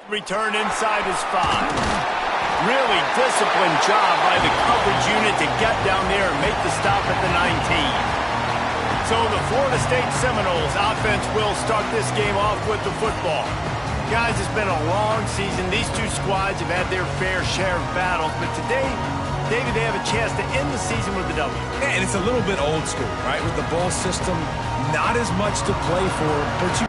Return inside his 5. Really disciplined job by the coverage unit to get down there and make the stop at the 19. So the Florida State Seminoles offense will start this game off with the football. Guys, it's been a long season. These two squads have had their fair share of battles, but today, David, they have a chance to end the season with a W. Yeah, and it's a little bit old school, right? With the bowl system, not as much to play for, but you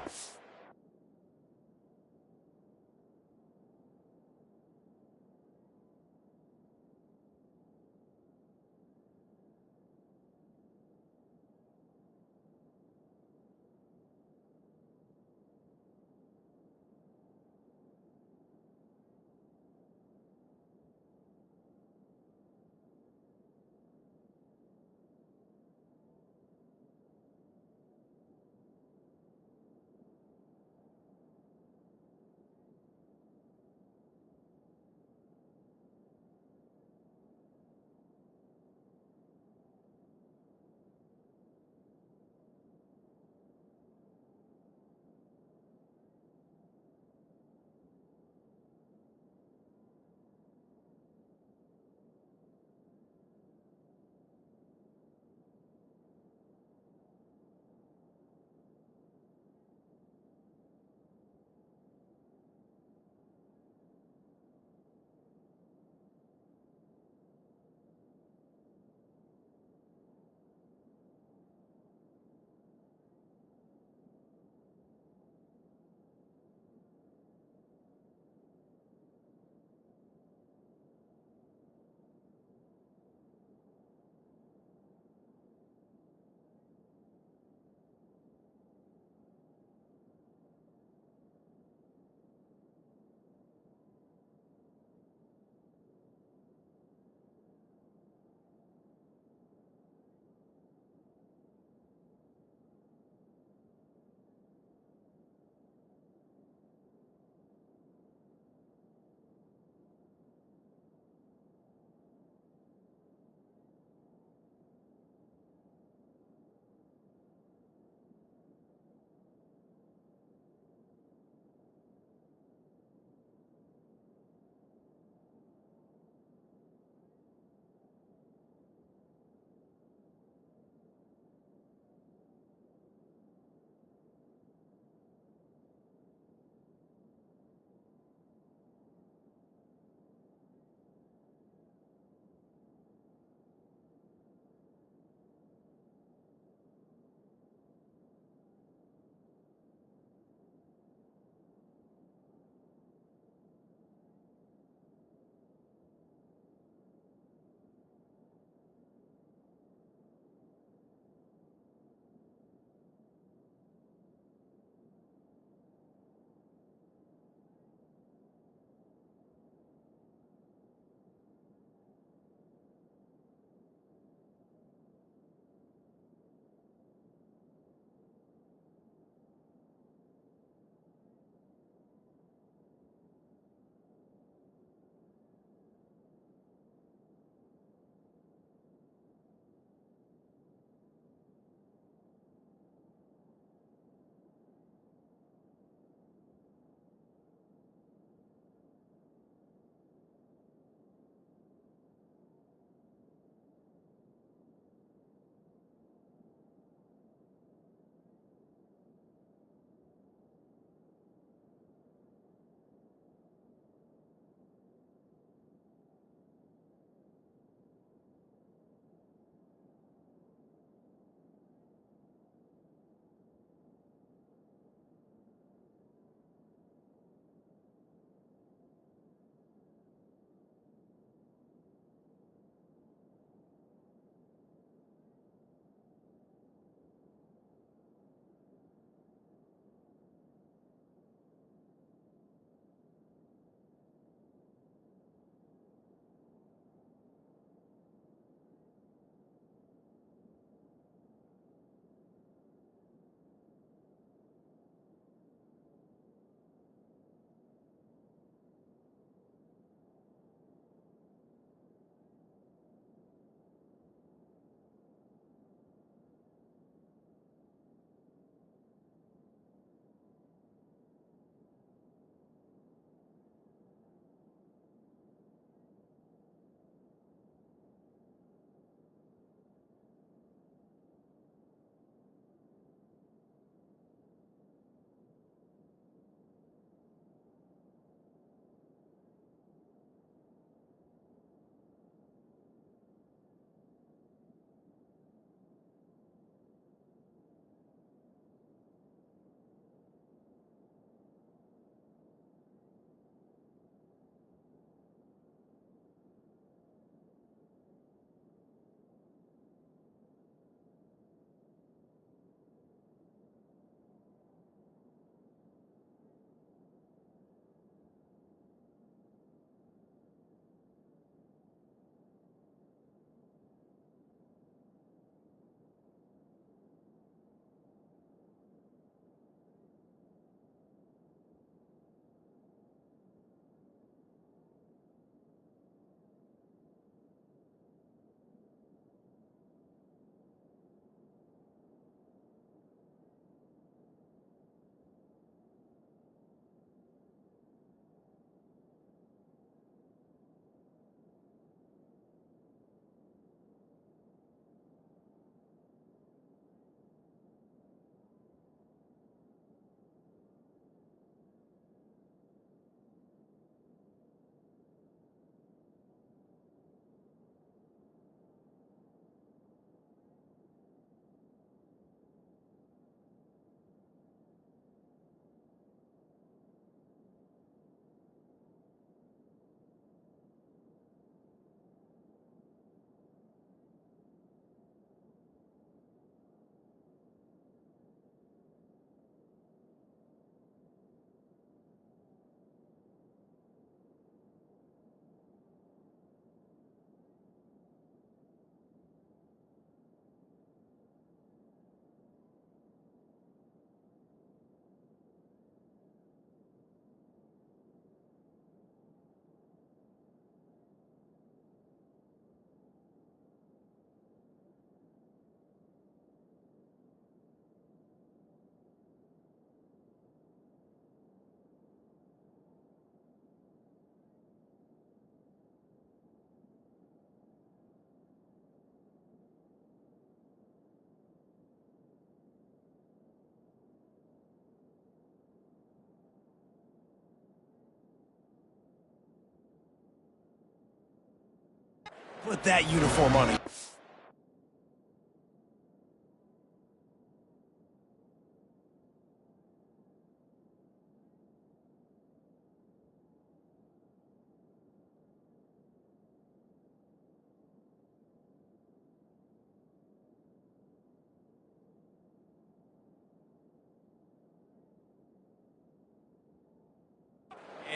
Put that uniform on him.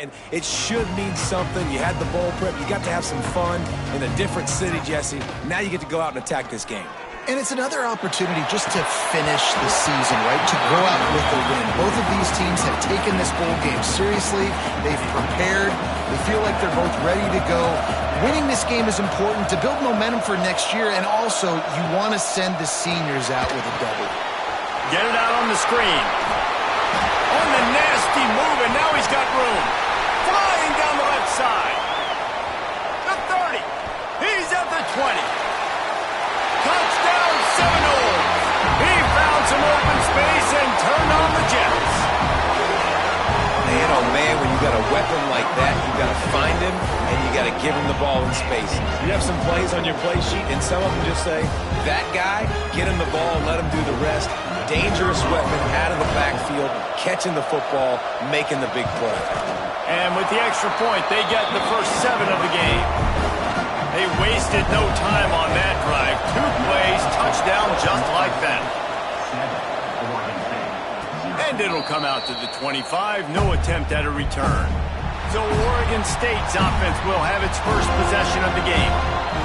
And it should mean something. You had the bowl prep. You got to have some fun in a different city, Jesse. Now you get to go out and attack this game. And it's another opportunity just to finish the season, right? To go out with a win. Both of these teams have taken this bowl game seriously. They've prepared. They feel like they're both ready to go. Winning this game is important to build momentum for next year, and also you want to send the seniors out with a double. Get it out on the screen. On the nasty move, and now he's got room. Flying down the left side. The 30. He's at the 20. Touchdown Seminoles. He found some open space and turned on the Jets. Man, oh man, when you got a weapon like that, you got to find him and you got to give him the ball in space. You have some plays on your play sheet, and some of them just say, that guy, get him the ball, let him do the rest. Dangerous weapon out of the backfield, catching the football, making the big play. And with the extra point, they get the first 7 of the game. They wasted no time on that drive. 2 plays, touchdown just like that. And it'll come out to the 25. No attempt at a return. So Oregon State's offense will have its first possession of the game.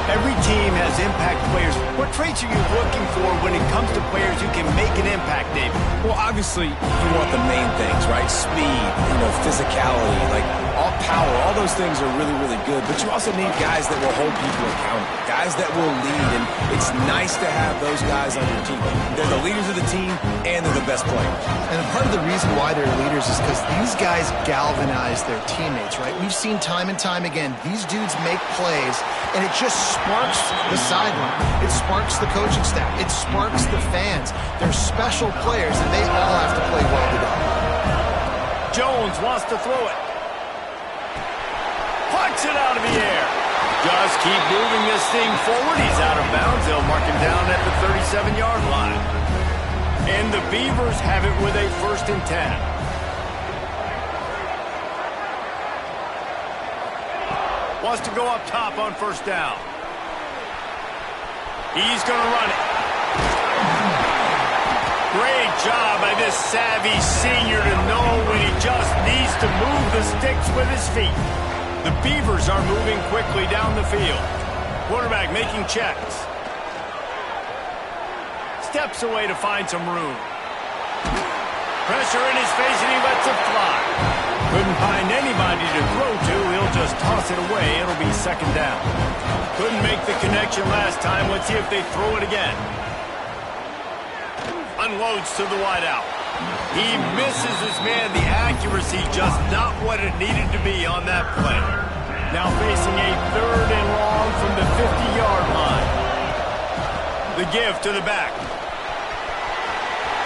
Every team has impact players. What traits are you looking for when it comes to players who can make an impact, David? Well, obviously, you want the main things, right? Speed, physicality, like all power, all those things are really, really good. But you also need guys that will hold people accountable, guys that will lead. And it's nice to have those guys on your team. They're the leaders of the team, and they're the best players. And part of the reason why they're leaders is because these guys galvanize their teammates, right? We've seen time and time again, these dudes make plays, and it just sparks the sideline. It sparks the coaching staff. It sparks the fans. They're special players, and they all have to play well together. Jones wants to throw it. Plucks it out of the air. Just keep moving this thing forward. He's out of bounds. They'll mark him down at the 37-yard line. And the Beavers have it with a 1st and 10. Wants to go up top on 1st down. He's going to run it. Great job by this savvy senior to know when he just needs to move the sticks with his feet. The Beavers are moving quickly down the field. Quarterback making checks. Steps away to find some room. Pressure in his face, and he lets it fly. Couldn't find anybody to throw to. He'll just toss it away. It'll be 2nd down. Couldn't make the connection last time. Let's see if they throw it again. Unloads to the wideout. He misses his man. The accuracy just not what it needed to be on that play. Now facing a 3rd and long from the 50-yard line. The give to the back.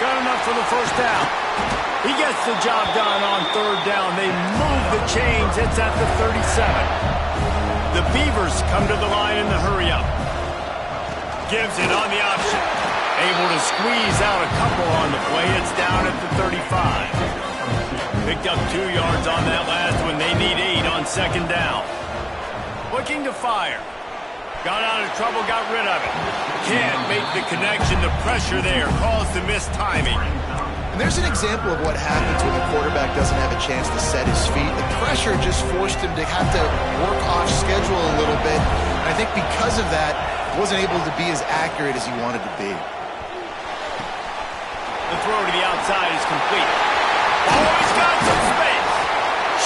Got enough for the 1st down. He gets the job done on 3rd down. They move the chains. It's at the 37. The Beavers come to the line in the hurry-up. Gives it on the option. Able to squeeze out a couple on the play. It's down at the 35. Picked up 2 yards on that last one. They need 8 on 2nd down. Looking to fire. Got out of trouble, got rid of it. Can't make the connection. The pressure there caused the missed timing. And there's an example of what happens when the quarterback doesn't have a chance to set his feet. The pressure just forced him to have to work off schedule a little bit. And I think because of that, he wasn't able to be as accurate as he wanted to be. The throw to the outside is complete. Oh, he's got some space.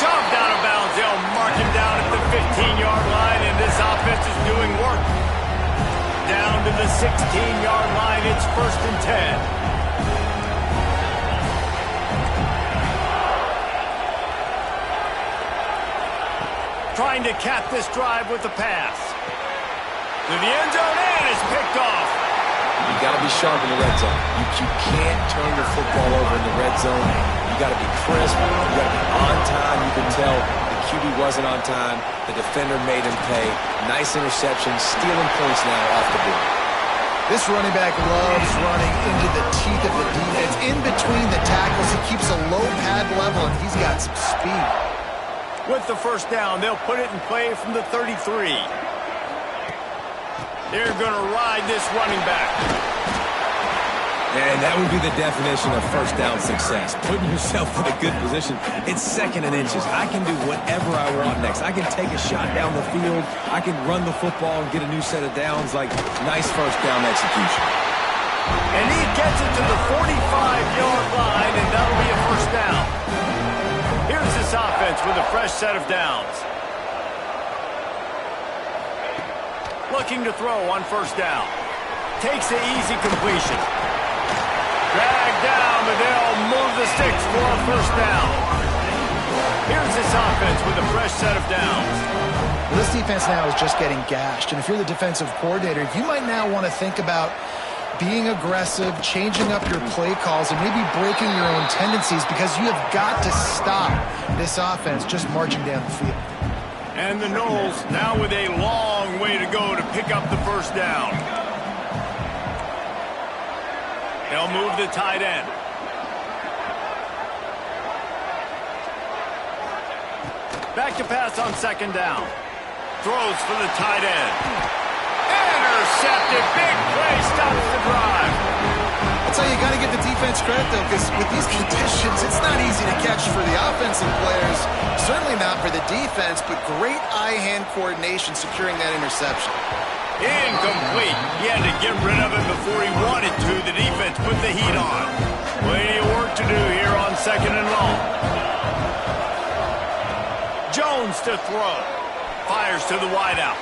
Shoved out of bounds. They'll mark him down at the 15-yard line, and this offense is doing work. Down to the 16-yard line. It's 1st and 10. Trying to cap this drive with the pass. To the end zone, and it's picked off. You got to be sharp in the red zone. You can't turn your football over in the red zone. You got to be crisp. You got to be on time. You can tell the QB wasn't on time. The defender made him pay. Nice interception, stealing points now off the board. This running back loves running into the teeth of the defense. In between the tackles, he keeps a low pad level, and he's got some speed. With the first down, they'll put it in play from the 33. They're going to ride this running back. And that would be the definition of first down success. Putting yourself in a good position. It's second and inches. I can do whatever I want next. I can take a shot down the field. I can run the football and get a new set of downs. Like, nice first down execution. And he gets it to the 45-yard line, and that'll be a first down. Here's this offense with a fresh set of downs. Looking to throw on first down. Takes the easy completion. Dragged down, but they'll move the sticks for a first down. Here's this offense with a fresh set of downs. Well, this defense now is just getting gashed, and if you're the defensive coordinator, you might now want to think about being aggressive, changing up your play calls, and maybe breaking your own tendencies, because you have got to stop this offense just marching down the field. And the Noles now with a long way to go to pick up the first down. They'll move the tight end. Back to pass on second down. Throws for the tight end. Intercepted. Big play. Stops the drive. That's how you got to give the defense credit, though, because with these conditions, it's not easy to catch for the offensive players. Certainly not for the defense, but great eye-hand coordination securing that interception. Incomplete. He had to get rid of it before he wanted to. The defense put the heat on. Plenty of work to do here on second and long. Jones to throw. Fires to the wideout.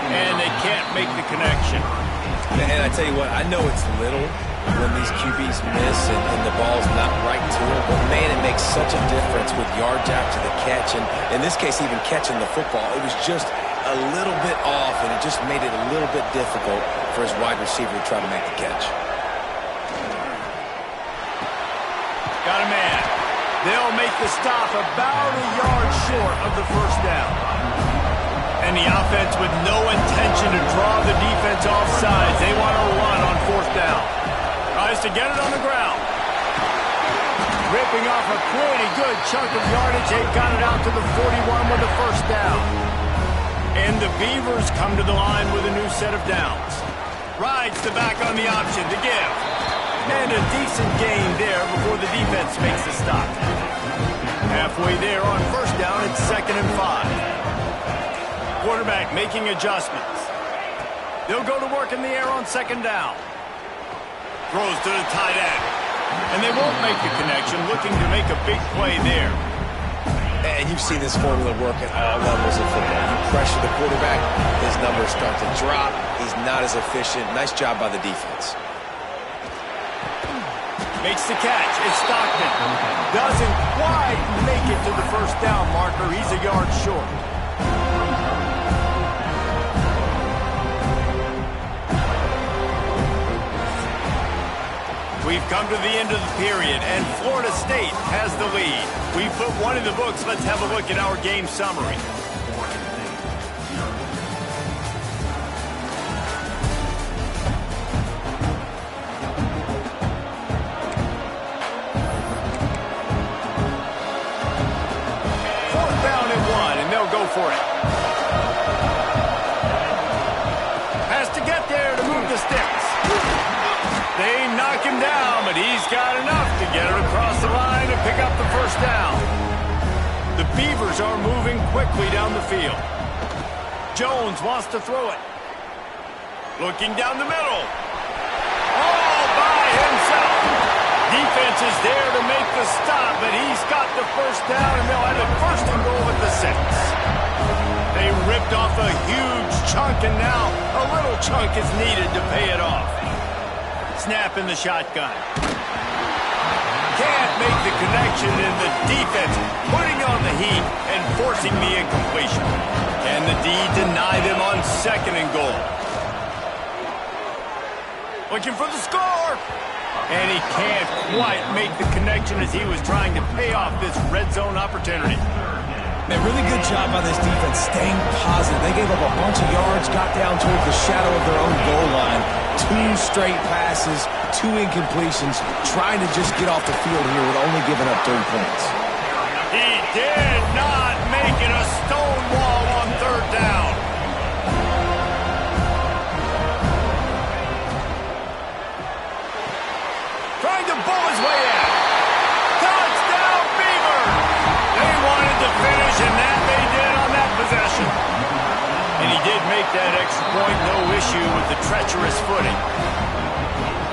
And they can't make the connection. And I tell you what, I know it's little when these QBs miss and the ball's not right to them, but man, it makes such a difference with yards after the catch. And in this case, even catching the football, it was just a little bit off, and it just made it a little bit difficult for his wide receiver to try to make the catch. Got a man. They'll make the stop about a yard short of the first down. And the offense with no intention to draw the defense off sides. They want to run on fourth down. Tries to get it on the ground. Ripping off a pretty good chunk of yardage. They've got it out to the 41 with the first down. And the Beavers come to the line with a new set of downs. Rides the back on the option to give. And a decent gain there before the defense makes the stop. Halfway there on first down, it's 2nd and 5. Quarterback making adjustments. They'll go to work in the air on second down. Throws to the tight end. And they won't make the connection, looking to make a big play there. And you've seen this formula work at all levels of football. You pressure the quarterback, his numbers start to drop. He's not as efficient. Nice job by the defense. Makes the catch. It's Stockton. Doesn't quite make it to the first down marker. He's a yard short. We've come to the end of the period, and Florida State has the lead. We put one in the books. Let's have a look at our game summary. Fourth down and 1, and they'll go for it. Has to get there to move the sticks. They knock him down, but he's got enough to get it across the line and pick up the first down. The Beavers are moving quickly down the field. Jones wants to throw it. Looking down the middle. All by himself. Defense is there to make the stop, but he's got the first down, and they'll have it first and goal at the 6. They ripped off a huge chunk, and now a little chunk is needed to pay it off. Snap in the shotgun. Can't make the connection, and the defense putting on the heat and forcing the incompletion. Can the D deny them on 2nd and goal? Looking for the score. And he can't quite make the connection as he was trying to pay off this red zone opportunity. Man, really good job by this defense staying positive. They gave up a bunch of yards, got down toward the shadow of their own goal line. 2 straight passes, 2 incompletions, trying to just get off the field here with only giving up 3 points. He did not make it a stone wall on 3rd down. Trying to bull his way in. Touchdown, Beaver! They wanted to finish, and that they did on that possession. And he did make that extra point, no issue with the treacherous footing.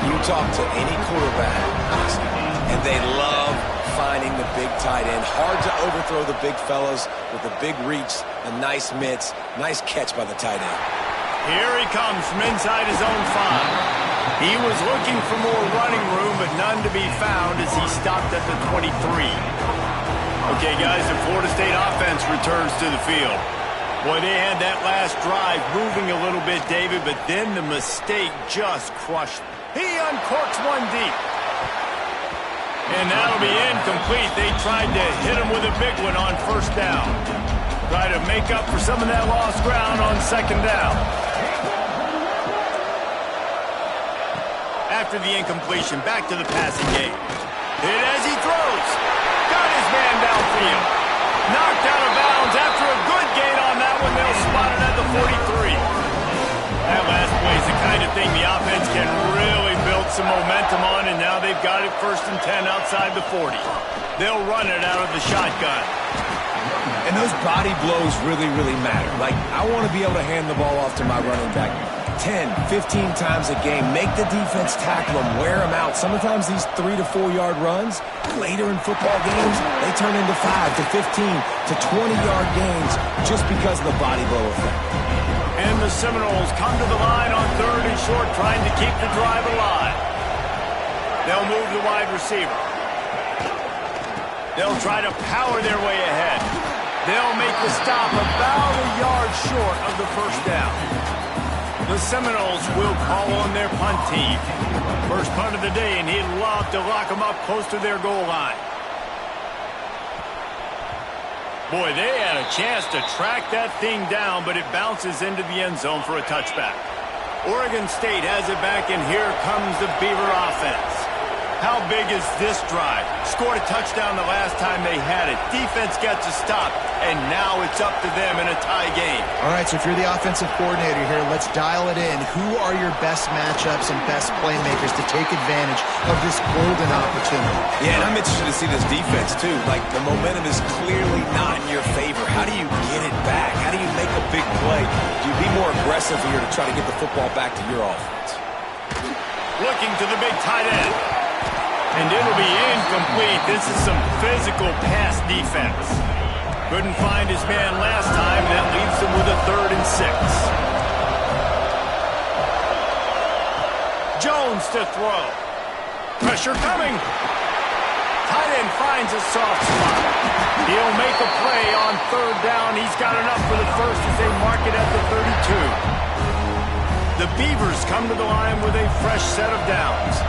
You talk to any quarterback, and they love finding the big tight end. Hard to overthrow the big fellas with a big reach, a nice mitts, nice catch by the tight end. Here he comes from inside his own 5. He was looking for more running room, but none to be found as he stopped at the 23. Okay, guys, the Florida State offense returns to the field. Boy, they had that last drive moving a little bit, David, but then the mistake just crushed them. He uncorks one deep. And that'll be incomplete. They tried to hit him with a big one on 1st down. Try to make up for some of that lost ground on 2nd down. After the incompletion, back to the passing game. Hit as he throws. Got his man downfield. Knocked out of bounds after a good gain on that one. They'll spot it at the 43. That last play is the kind of thing the offense can really build some momentum on, and now they've got it 1st and 10 outside the 40. They'll run it out of the shotgun. And those body blows really, really matter. Like, I want to be able to hand the ball off to my running back 10, 15 times a game. Make the defense tackle them, wear them out. Sometimes these 3 to 4 yard runs, later in football games, they turn into 5 to 15 to 20 yard gains just because of the body blow effect. And the Seminoles come to the line on 3rd and short, trying to keep the drive alive. They'll move the wide receiver. They'll try to power their way ahead. They'll make the stop about a yard short of the 1st down. The Seminoles will call on their punt team. First punt of the day, and he'd love to lock them up close to their goal line. Boy, they had a chance to track that thing down, but it bounces into the end zone for a touchback. Oregon State has it back, and here comes the Beaver offense. How big is this drive? Scored a touchdown the last time they had it. Defense gets a stop, and now it's up to them in a tie game. All right, so if you're the offensive coordinator here, let's dial it in. Who are your best matchups and best playmakers to take advantage of this golden opportunity? Yeah, and I'm interested to see this defense, too. Like, the momentum is clearly not in your favor. How do you get it back? How do you make a big play? Do you be more aggressive here to try to get the football back to your offense? Looking to the big tight end. And it'll be incomplete. This is some physical pass defense. Couldn't find his man last time. That leaves him with a 3rd and 6. Jones to throw. Pressure coming. Tight end finds a soft spot. He'll make a play on 3rd down. He's got enough for the 1st as they mark it at the 32. The Beavers come to the line with a fresh set of downs.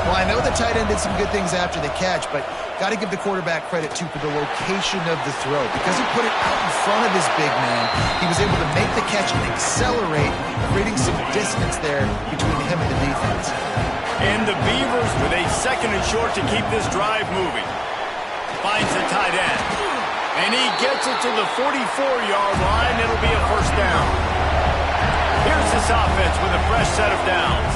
Well, I know the tight end did some good things after the catch, but got to give the quarterback credit, too, for the location of the throw. Because he put it out in front of his big man, he was able to make the catch and accelerate, creating some distance there between him and the defense. And the Beavers with a 2nd and short to keep this drive moving. Finds the tight end. And he gets it to the 44-yard line. It'll be a 1st down. Here's this offense with a fresh set of downs.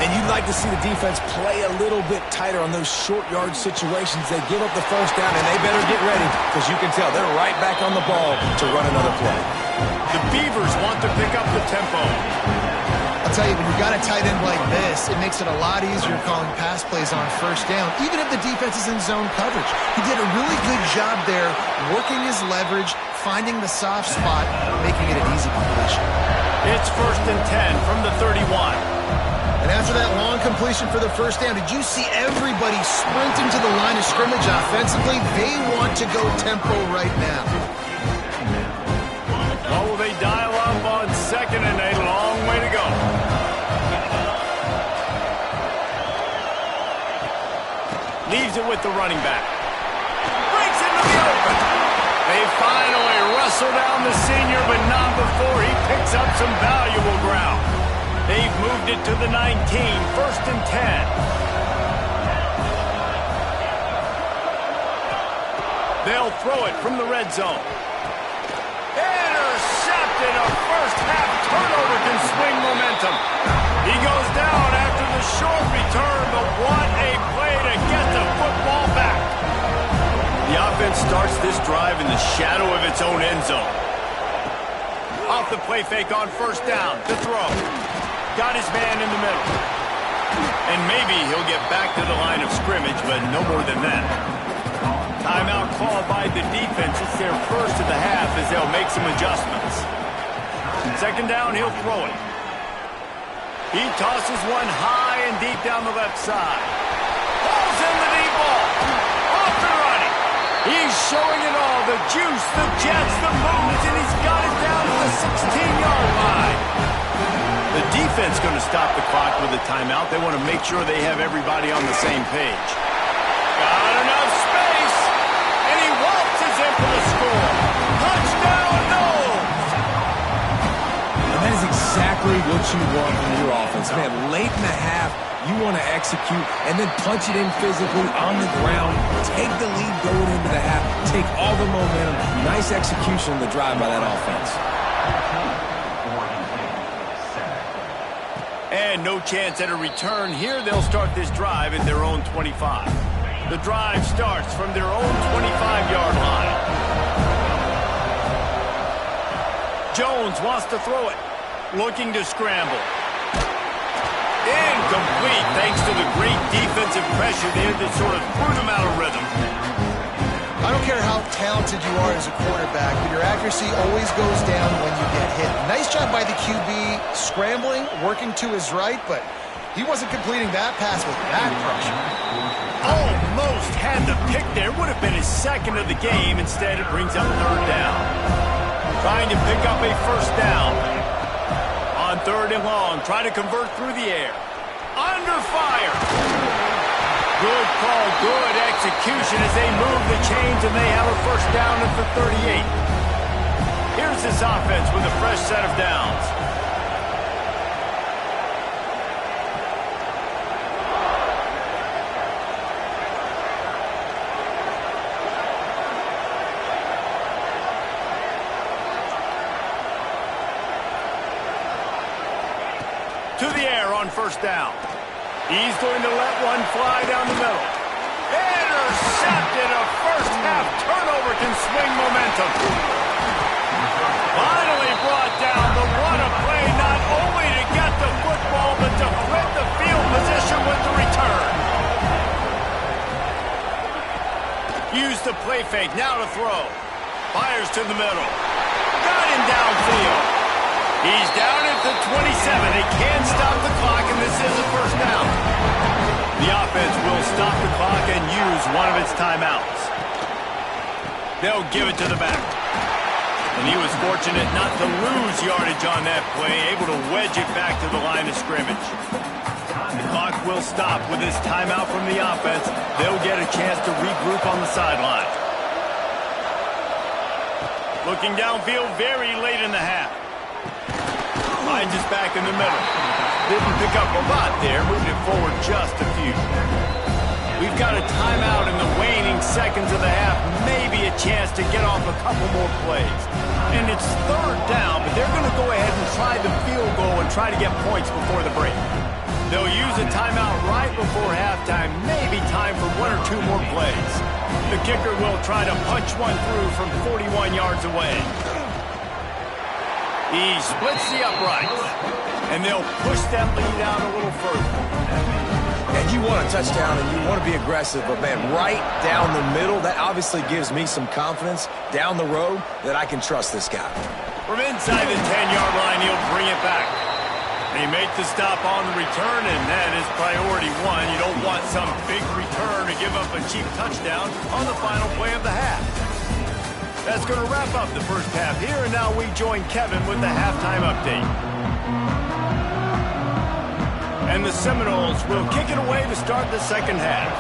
And you'd like to see the defense play a little bit tighter on those short yard situations. They give up the 1st down, and they better get ready because you can tell they're right back on the ball to run another play. The Beavers want to pick up the tempo. I'll tell you, when you've got a tight end like this, it makes it a lot easier calling pass plays on 1st down, even if the defense is in zone coverage. He did a really good job there, working his leverage, finding the soft spot, making it an easy completion. It's 1st and 10 from the 31. And after that long completion for the 1st down, did you see everybody sprinting to the line of scrimmage offensively? They want to go tempo right now. Well, will they dial up on 2nd and a long way to go? Leaves it with the running back. Breaks into the open. They finally wrestle down the senior, but not before he picks up some valuable ground. They've moved it to the 19, 1st and 10. They'll throw it from the red zone. Intercepted. A first-half turnover can swing momentum. He goes down after the short return, but what a play to get the football back. The offense starts this drive in the shadow of its own end zone. Off the play fake on 1st down to throw. Got his man in the middle. And maybe he'll get back to the line of scrimmage, but no more than that. Timeout called by the defense. It's their first of the half as they'll make some adjustments. 2nd down, he'll throw it. He tosses one high and deep down the left side. Pulls in the deep ball. Off and running. He's showing it all. The juice, the jets, the moves, and he's got it down to the 16-yard line. The defense going to stop the clock with a timeout. They want to make sure they have everybody on the same page. Got enough space, and he waltzes in for the score. Touchdown, Noles! And that is exactly what you want from your offense. Man, late in the half, you want to execute and then punch it in physically on the ground. Take the lead going into the half. Take all the momentum. Nice execution on the drive by that offense. And no chance at a return here. They'll start this drive at their own 25. The drive starts from their own 25-yard line. Jones wants to throw it. Looking to scramble. Incomplete thanks to the great defensive pressure there that sort of threw them out of rhythm. I don't care how talented you are as a quarterback, but your accuracy always goes down when you get hit. Nice job by the QB scrambling, working to his right, but he wasn't completing that pass with that pressure. Almost had the pick there. Would have been his 2nd of the game. Instead, it brings up 3rd down. Trying to pick up a 1st down. On 3rd and long, trying to convert through the air. Under fire. Good call, good execution as they move the chains, and they have a 1st down at the 38. Here's this offense with a fresh set of downs. To the air on 1st down. He's going to let one fly down the middle. Intercepted. A first-half turnover can swing momentum. Finally brought down. The what a play, not only to get the football, but to flip the field position with the return. Use the play fake. Now to throw. Fires to the middle. Got him downfield. He's down at the 27. They can't stop the clock, and this is a 1st down. The offense will stop the clock and use one of its timeouts. They'll give it to the back. And he was fortunate not to lose yardage on that play, able to wedge it back to the line of scrimmage. The clock will stop with this timeout from the offense. They'll get a chance to regroup on the sideline. Looking downfield very late in the half. Finds us back in the middle. Didn't pick up a lot there. Moved it forward just a few. We've got a timeout in the waning seconds of the half. Maybe a chance to get off a couple more plays. And it's 3rd down, but they're going to go ahead and try the field goal and try to get points before the break. They'll use a timeout right before halftime. Maybe time for 1 or 2 more plays. The kicker will try to punch one through from 41 yards away. He splits the uprights, and they'll push that lead out a little further. And you want a touchdown, and you want to be aggressive, but, man, right down the middle, that obviously gives me some confidence down the road that I can trust this guy. From inside the 10-yard line, he'll bring it back. They make the stop on the return, and that is priority 1. You don't want some big return to give up a cheap touchdown on the final play of the half. That's going to wrap up the first half here, and now we join Kevin with the halftime update. And the Seminoles will kick it away to start the 2nd half.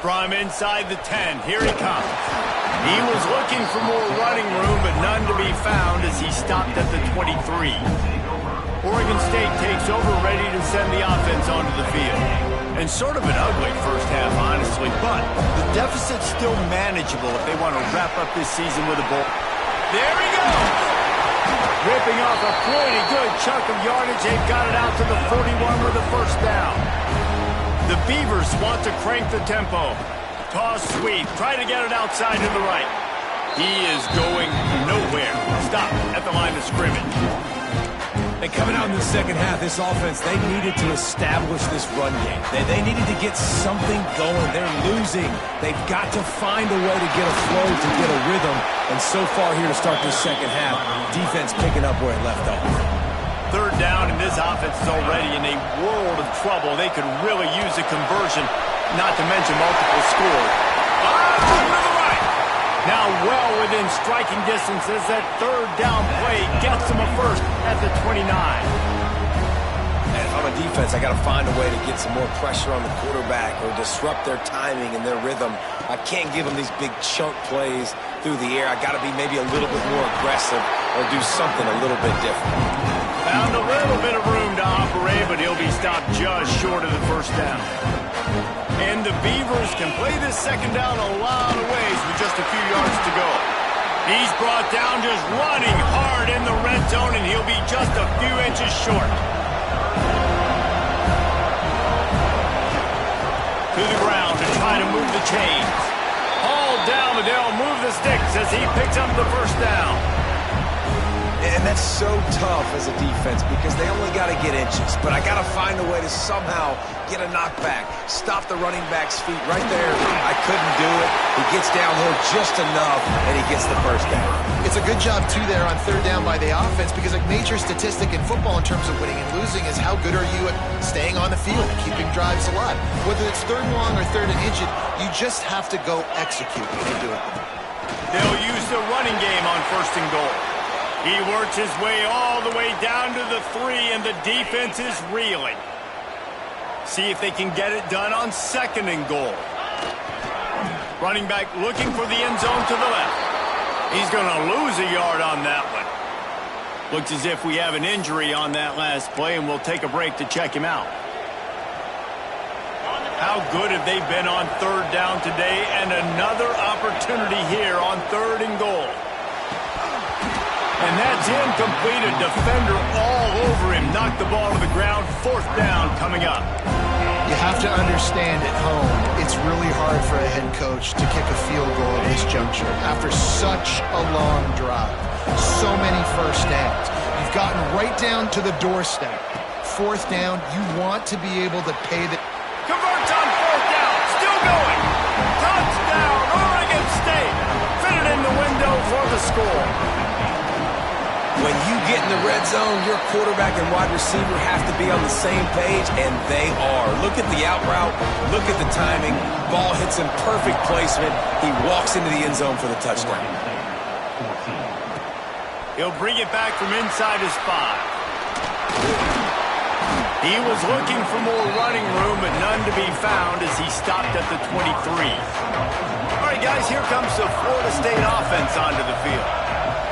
From inside the 10, here he comes. He was looking for more running room, but none to be found as he stopped at the 23. Oregon State takes over, ready to send the offense onto the field. And sort of an ugly first half, honestly, but the deficit's still manageable if they want to wrap up this season with a bowl. There he goes! Ripping off a pretty good chunk of yardage. They've got it out to the 41 with a first down. The Beavers want to crank the tempo. Toss sweep. Try to get it outside to the right. He is going nowhere. Stop at the line of scrimmage. And coming out in the second half, this offense, they needed to establish this run game. They needed to get something going. They're losing. They've got to find a way to get a flow, to get a rhythm. And so far here to start this second half, defense picking up where it left off. Third down, and this offense is already in a world of trouble. They could really use a conversion, not to mention multiple scores. To the right. Now well within striking distance as that third down play gets them a first at the 29. And on a defense, I got to find a way to get some more pressure on the quarterback or disrupt their timing and their rhythm. I can't give them these big chunk plays through the air. I got to be maybe a little bit more aggressive or do something a little bit different. Found a little bit of room to operate, but he'll be stopped just short of the first down. And the Beavers can play this second down a lot of ways with just a few yards to go. He's brought down just running hard in the red zone, and he'll be just a few inches short. To the ground to try to move the chains. Hauled down, but they'll move the sticks as he picks up the first down. And that's so tough as a defense because they only got to get inches. But I got to find a way to somehow get a knockback, stop the running back's feet right there. I couldn't do it. He gets downhill just enough, and he gets the first down. It's a good job, too, there on third down by the offense because a major statistic in football in terms of winning and losing is how good are you at staying on the field, keeping drives alive. Whether it's third and long or third and inches, you just have to go execute when you do it. They'll use the running game on first and goal. He works his way all the way down to the 3, and the defense is reeling. See if they can get it done on second and goal. Running back looking for the end zone to the left. He's going to lose a yard on that one. Looks as if we have an injury on that last play, and we'll take a break to check him out. How good have they been on third down today? And another opportunity here on third and goal. And that's incomplete. A defender all over him. Knocked the ball to the ground. Fourth down coming up. You have to understand at home, it's really hard for a head coach to kick a field goal at this juncture after such a long drive. So many first downs. You've gotten right down to the doorstep. Fourth down, you want to be able to pay the... Converts on fourth down. Still going. Touchdown, Oregon State. Fitted in the window for the score. When you get in the red zone, your quarterback and wide receiver have to be on the same page, and they are. Look at the out route. Look at the timing. Ball hits in perfect placement. He walks into the end zone for the touchdown. He'll bring it back from inside his 5. He was looking for more running room, but none to be found as he stopped at the 23. All right, guys, here comes the Florida State offense onto the field.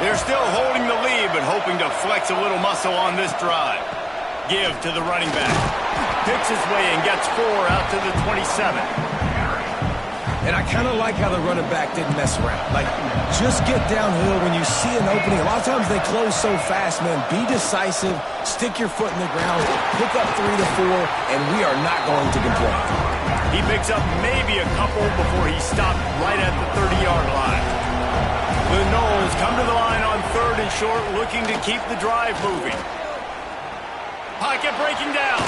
They're still holding the lead, but hoping to flex a little muscle on this drive. Give to the running back. Picks his way and gets 4 out to the 27. And I kind of like how the running back didn't mess around. Like, just get downhill when you see an opening. A lot of times they close so fast, man. Be decisive, stick your foot in the ground, pick up 3 to 4, and we are not going to complain. He picks up maybe a couple before he stopped right at the 30-yard line. The Noles come to the line on third and short, looking to keep the drive moving. Pocket breaking down.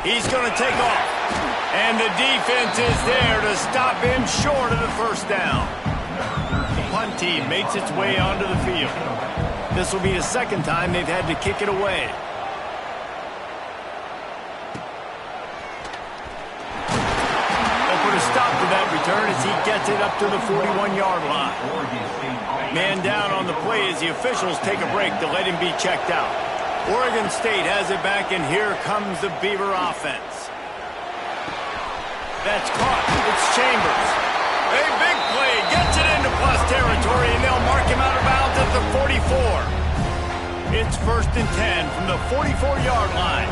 He's going to take off. And the defense is there to stop him short of the first down. The punt team makes its way onto the field. This will be the second time they've had to kick it away. They'll put a stop to that return as he gets it up to the 41-yard line. Man down on the play as the officials take a break to let him be checked out. Oregon State has it back, and here comes the Beaver offense. That's caught. It's Chambers. A big play. Gets it into plus territory, and they'll mark him out of bounds at the 44. It's 1st and 10 from the 44-yard line.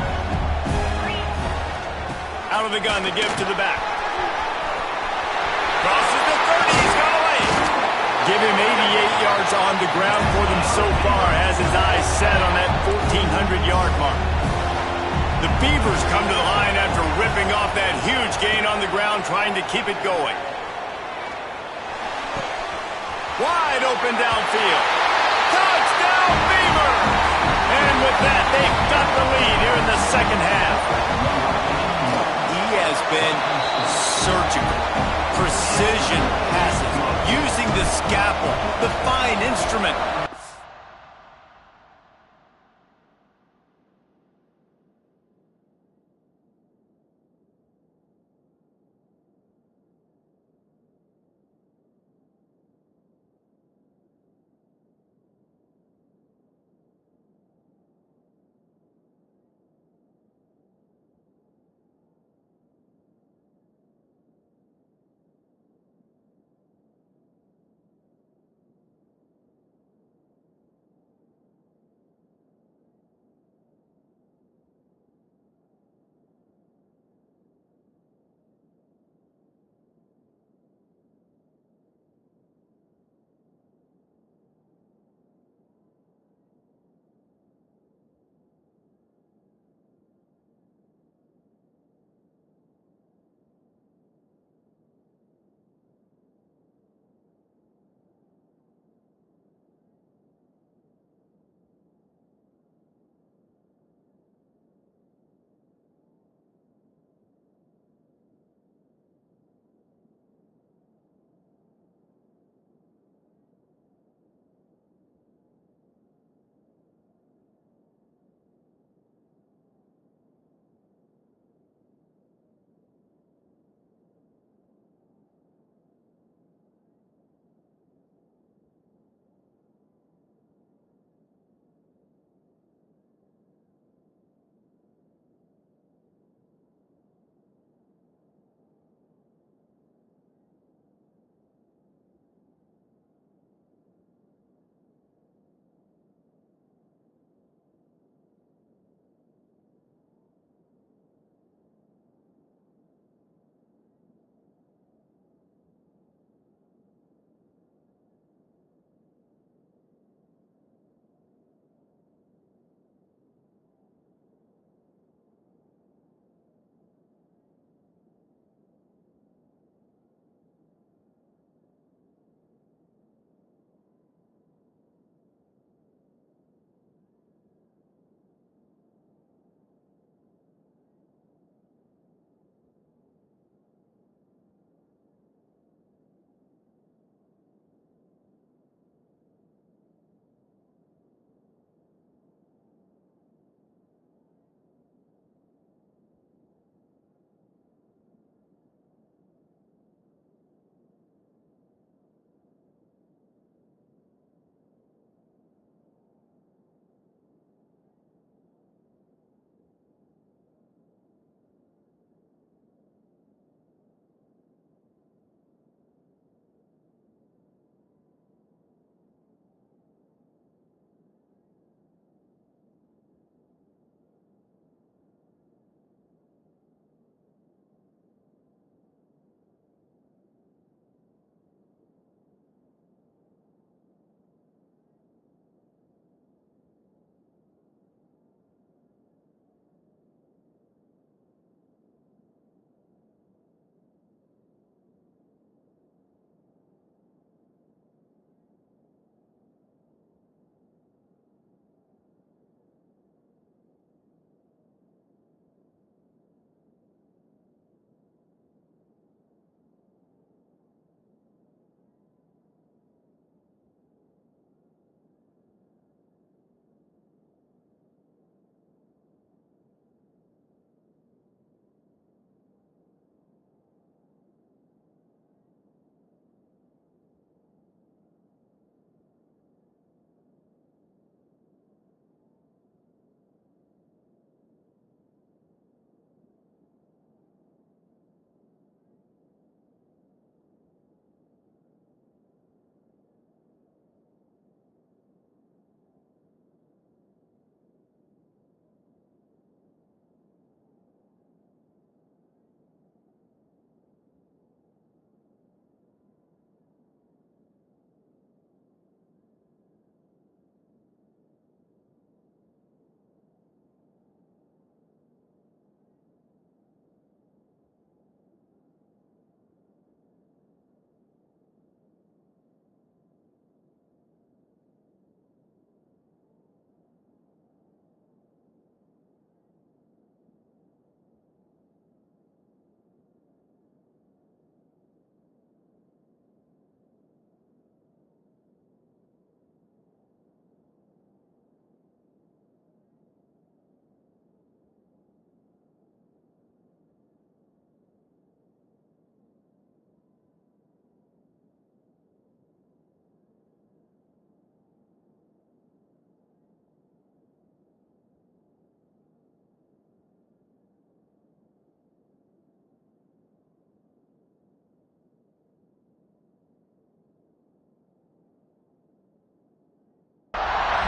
Out of the gun, they give to the back. Crosses the 30. He's got away. Give him 88 yards on the ground for them so far. Has his eyes set on that 1,400-yard mark. The Beavers come to the line after ripping off that huge gain on the ground, trying to keep it going. Wide open downfield. Touchdown, Beaver! And with that, they've got the lead here in the second half. He has been surgical. Precision passes, using the scalpel, the fine instrument.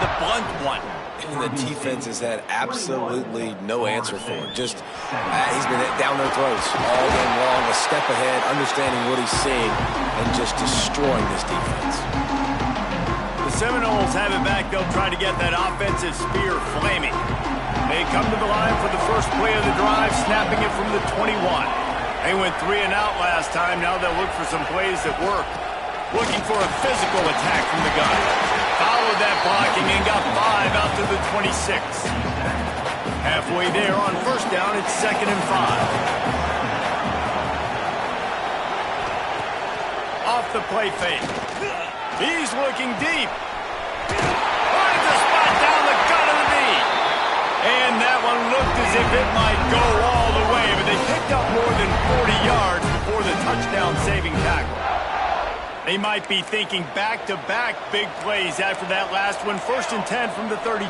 the blunt one. And the defense has had absolutely no answer for it. Just, he's been down their throats all game long, a step ahead, understanding what he's seeing, and just destroying this defense. The Seminoles have it back. They'll try to get that offensive spear flaming. They come to the line for the first play of the drive, snapping it from the 21. They went 3 and out last time. Now they'll look for some plays that work. Looking for a physical attack from the gun. Followed that blocking and got 5 out to the 26. Halfway there on first down, it's 2nd and 5. Off the play fake. He's looking deep. Finds a spot down the gut of the knee. And that one looked as if it might go all the way, but they picked up more than 40 yards before the touchdown-saving tackle. They might be thinking back-to-back big plays after that last one. 1st and 10 from the 32.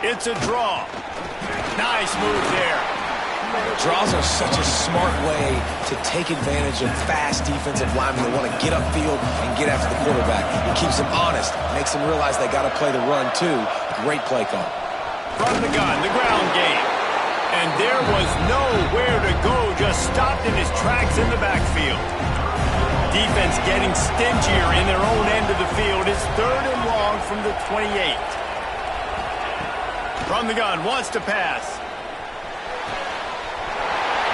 It's a draw. Nice move there. Draws are such a smart way to take advantage of fast defensive linemen that want to get upfield and get after the quarterback. It keeps them honest, makes them realize they got to play the run too. Great play call. From the gun, the ground game. And there was nowhere to go, just stopped in his tracks in the backfield. Defense getting stingier in their own end of the field. It's 3rd and long from the 28. From the gun, wants to pass.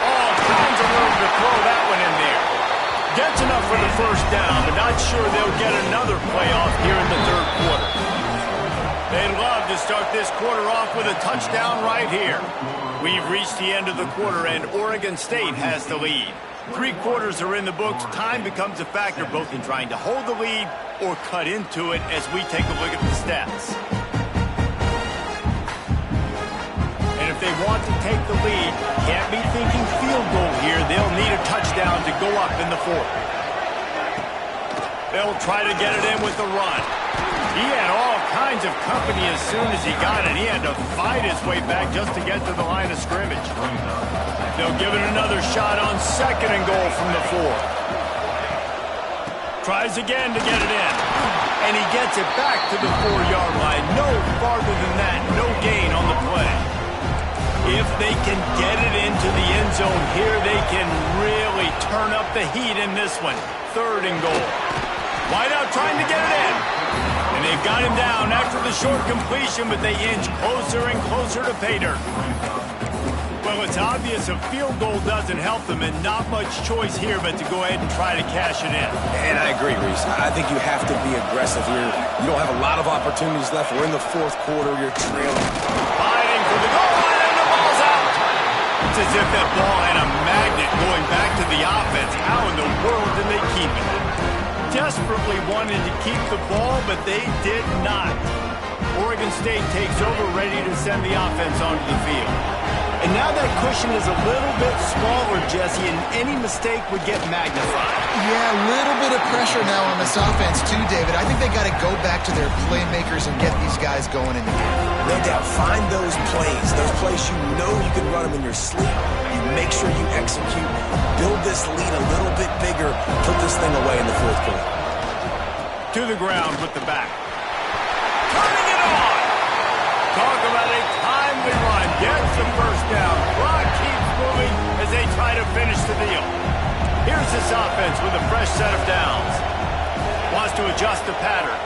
All kinds of room to throw that one in there. Gets enough for the first down, but not sure they'll get another playoff here in the 3rd quarter. They'd love to start this quarter off with a touchdown right here. We've reached the end of the quarter, and Oregon State has the lead. 3 quarters are in the books. Time becomes a factor both in trying to hold the lead or cut into it as we take a look at the stats. And if they want to take the lead, can't be thinking field goal here. They'll need a touchdown to go up in the 4th. They'll try to get it in with the run. He had all kinds of company as soon as he got it. He had to fight his way back just to get to the line of scrimmage. They'll give it another shot on 2nd and goal from the 4. Tries again to get it in. And he gets it back to the 4-yard line. No farther than that. No gain on the play. If they can get it into the end zone here, they can really turn up the heat in this one. 3rd and goal. Wideout trying to get it in. And they've got him down after the short completion, but they inch closer and closer to pay dirt. Well, it's obvious a field goal doesn't help them, and not much choice here but to go ahead and try to cash it in. And I agree, Reese. I think you have to be aggressive here. You don't have a lot of opportunities left. We're in the 4th quarter. You're trailing. Fighting for the goal line, and the ball's out. It's as if that ball had a magnet going back to the offense. How in the world did they keep it? Desperately wanted to keep the ball, but they did not. Oregon State takes over, ready to send the offense onto the field. And now that cushion is a little bit smaller, Jesse, and any mistake would get magnified. Yeah, a little bit of pressure now on this offense too, David. I think they got to go back to their playmakers and get these guys going in the game. No doubt. Find those plays you know you can run them in your sleep. You make sure you execute. Build this lead a little bit bigger. Put this thing away in the 4th quarter. To the ground with the back. Turning it on. Talk about a timely run. Gets the first down. Clock keeps moving as they try to finish the deal. Here's this offense with a fresh set of downs. Wants to adjust the pattern.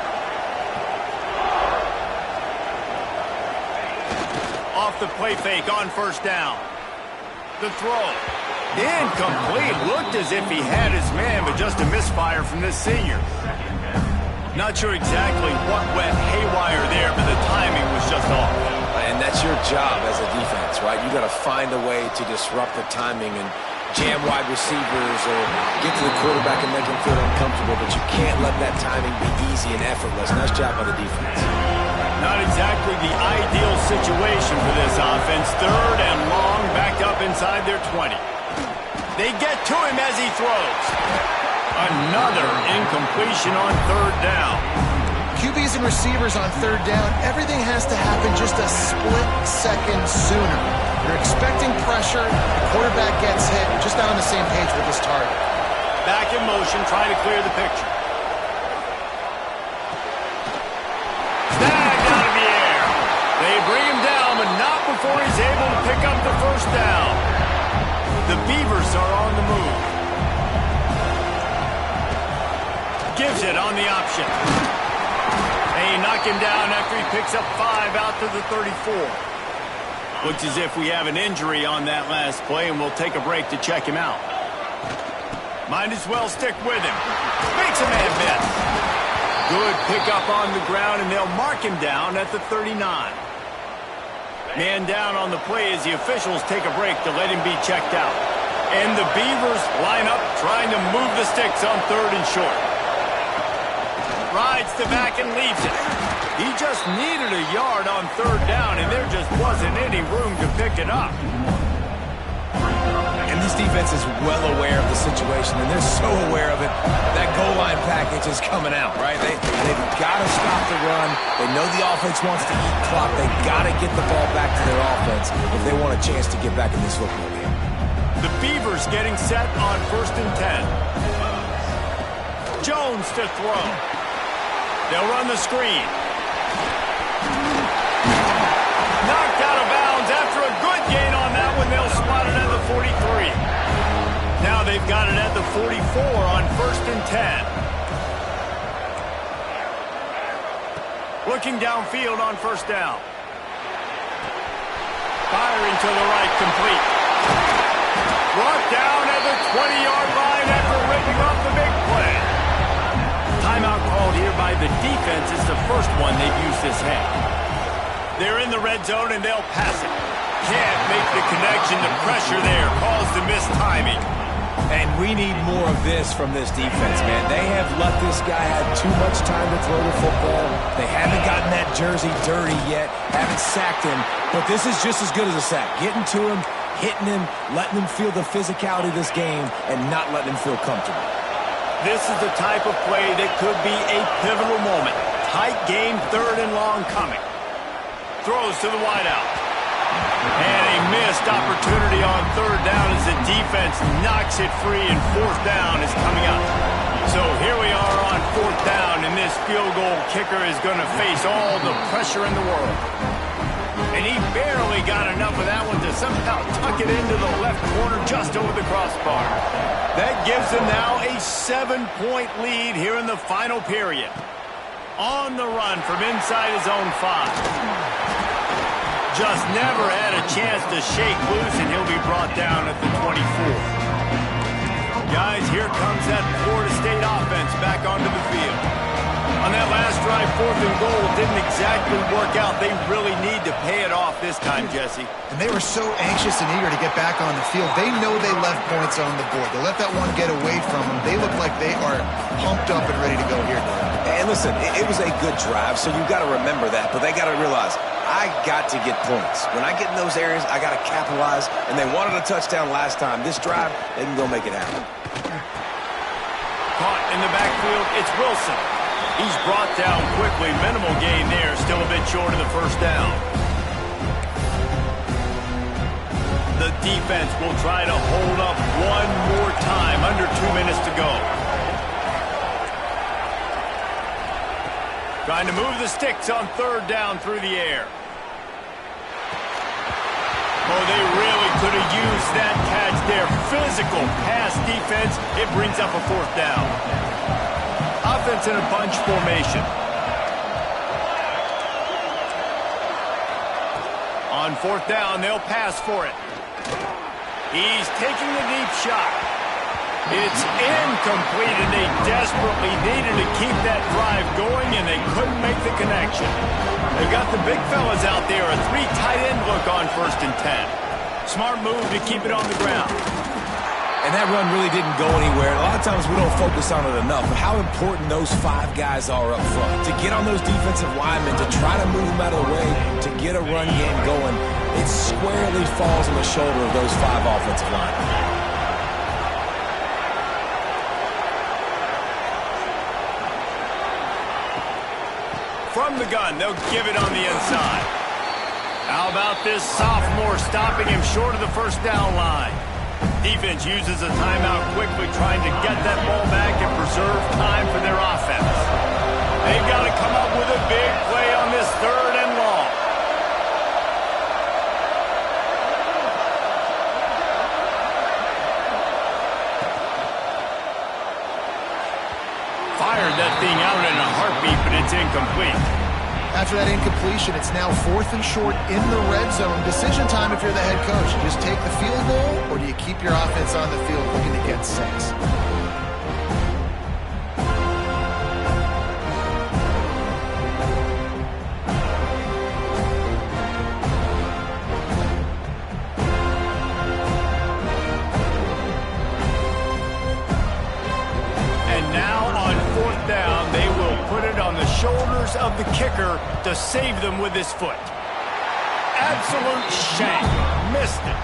Off the play fake on first down. The throw. Incomplete. Looked as if he had his man, but just a misfire from this senior. Not sure exactly what went haywire there, but the timing was just off. And that's your job as a defense, right? You got to find a way to disrupt the timing and jam wide receivers or get to the quarterback and make him feel uncomfortable, but you can't let that timing be easy and effortless. Nice job by the defense. Not exactly the ideal situation for this offense. 3rd and long, backed up inside their 20. They get to him as he throws. Another incompletion on 3rd down. QBs and receivers on 3rd down, everything has to happen just a split second sooner. You're expecting pressure, the quarterback gets hit, just not on the same page with his target. Back in motion, trying to clear the picture. Snagged out of the air. They bring him down, but not before he's able to pick up the first down. The Beavers are on the move. Gives it on the option. They knock him down after he picks up 5 out to the 34. Looks as if we have an injury on that last play, and we'll take a break to check him out. Might as well stick with him. Makes a man miss. Good pickup on the ground, and they'll mark him down at the 39. Man down on the play as the officials take a break to let him be checked out. And the Beavers line up trying to move the sticks on 3rd and short. Rides to back and leaves it. He just needed a yard on 3rd down, and there just wasn't any room to pick it up. And this defense is well aware of the situation, and they're so aware of it. That goal line package is coming out, right? They've got to stop the run. They know the offense wants to eat clock. They've got to get the ball back to their offense if they want a chance to get back in this football game. The Beavers getting set on 1st and 10. Jones to throw. They'll run the screen. Knocked out of bounds after a good gain on that one. They'll spot it at the 43. Now they've got it at the 44 on 1st and 10. Looking downfield on 1st down. Firing to the right, complete. Brought down at the 20-yard line after ripping off the big play. Timeout called here by the defense. It's the first one they've used this half. They're in the red zone, and they'll pass it. Can't make the connection. The pressure there caused the missed timing. And we need more of this from this defense, man. They have let this guy have too much time to throw the football. They haven't gotten that jersey dirty yet, haven't sacked him. But this is just as good as a sack. Getting to him, hitting him, letting him feel the physicality of this game, and not letting him feel comfortable. This is the type of play that could be a pivotal moment. Tight game, 3rd and long coming. Throws to the wideout. And a missed opportunity on 3rd down as the defense knocks it free, and 4th down is coming up. So here we are on 4th down, and this field goal kicker is going to face all the pressure in the world. And he barely got enough of that one to somehow tuck it into the left corner just over the crossbar. That gives them now a 7-point lead here in the final period. On the run from inside his own 5. Just never had a chance to shake loose, and he'll be brought down at the 24. Guys, here comes that Florida State offense back onto the field. On that last drive, 4th and goal didn't exactly work out. They really need to pay it off this time, Jesse. And they were so anxious and eager to get back on the field. They know they left points on the board. To let that one get away from them, they look like they are pumped up and ready to go here. And listen, it was a good drive, so you've got to remember that. But they got to realize, I got to get points. When I get in those areas, I got to capitalize. And they wanted a touchdown last time. This drive, they can go make it happen. Caught in the backfield, it's Wilson. He's brought down quickly. Minimal gain there. Still a bit short of the 1st down. The defense will try to hold up one more time. Under 2 minutes to go. Trying to move the sticks on 3rd down through the air. Oh, they really could have used that catch there. Physical pass defense. It brings up a 4th down. Offense in a bunch formation. On 4th down, they'll pass for it. He's taking the deep shot. It's incomplete, and they desperately needed to keep that drive going, and they couldn't make the connection. They've got the big fellas out there, a 3 tight end look on 1st and 10. Smart move to keep it on the ground. And that run really didn't go anywhere. A lot of times we don't focus on it enough, but how important those 5 guys are up front. To get on those defensive linemen, to try to move them out of the way, to get a run game going, it squarely falls on the shoulder of those 5 offensive linemen. From the gun, they'll give it on the inside. How about this sophomore stopping him short of the 1st down line? defense uses a timeout quickly, trying to get that ball back and preserve time for their offense. They've got to come up with a big play on this 3rd and long. Fired that thing out in a heartbeat, but it's incomplete. After that incompletion, it's now 4th and short in the red zone. Decision time if you're the head coach. You just take the field goal, or do you keep your offense on the field looking to get 6? Shoulders of the kicker to save them with his foot. Absolute shank. Missed it.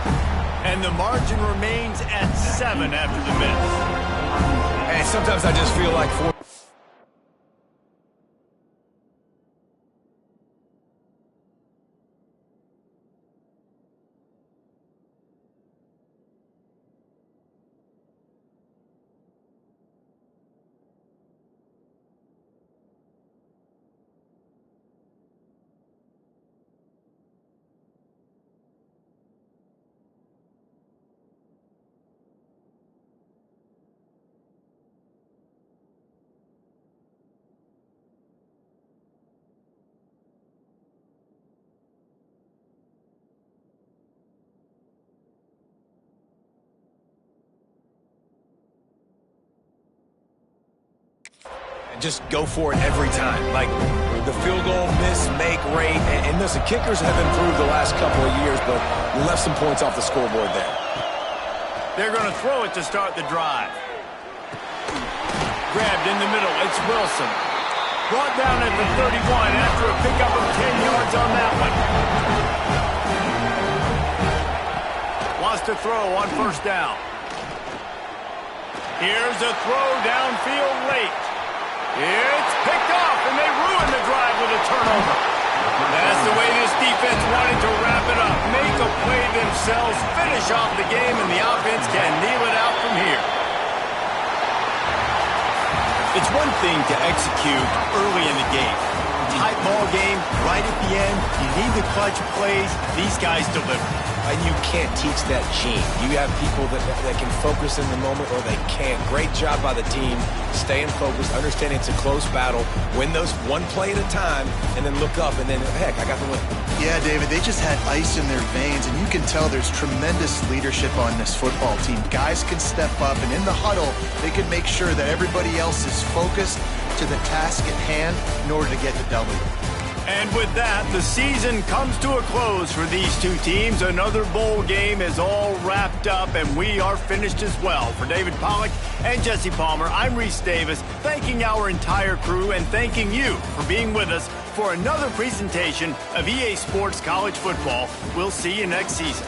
And the margin remains at 7 after the miss. And sometimes I just feel like just go for it every time. Like the field goal miss, make, rate. And listen, kickers have improved the last couple of years, but we left some points off the scoreboard there. They're going to throw it to start the drive. Grabbed in the middle. It's Wilson. Brought down at the 31 after a pickup of 10 yards on that one. Wants to throw on 1st down. Here's a throw downfield late. It's picked off, and they ruin the drive with a turnover. That's the way this defense wanted to wrap it up. Make a play themselves, finish off the game, and the offense can kneel it out from here. It's one thing to execute early in the game. Tight ball game, right at the end. You need the clutch plays. These guys deliver. And you can't teach that gene. You have people that can focus in the moment or they can't. Great job by the team, staying focused, understanding it's a close battle, win those one play at a time, and then look up, and then, heck, I got the win. Yeah, David, they just had ice in their veins, and you can tell there's tremendous leadership on this football team. Guys can step up, and in the huddle, they can make sure that everybody else is focused to the task at hand in order to get the W. And with that, the season comes to a close for these two teams. Another bowl game is all wrapped up, and we are finished as well. For David Pollack and Jesse Palmer, I'm Reese Davis, thanking our entire crew and thanking you for being with us for another presentation of EA Sports College Football. We'll see you next season.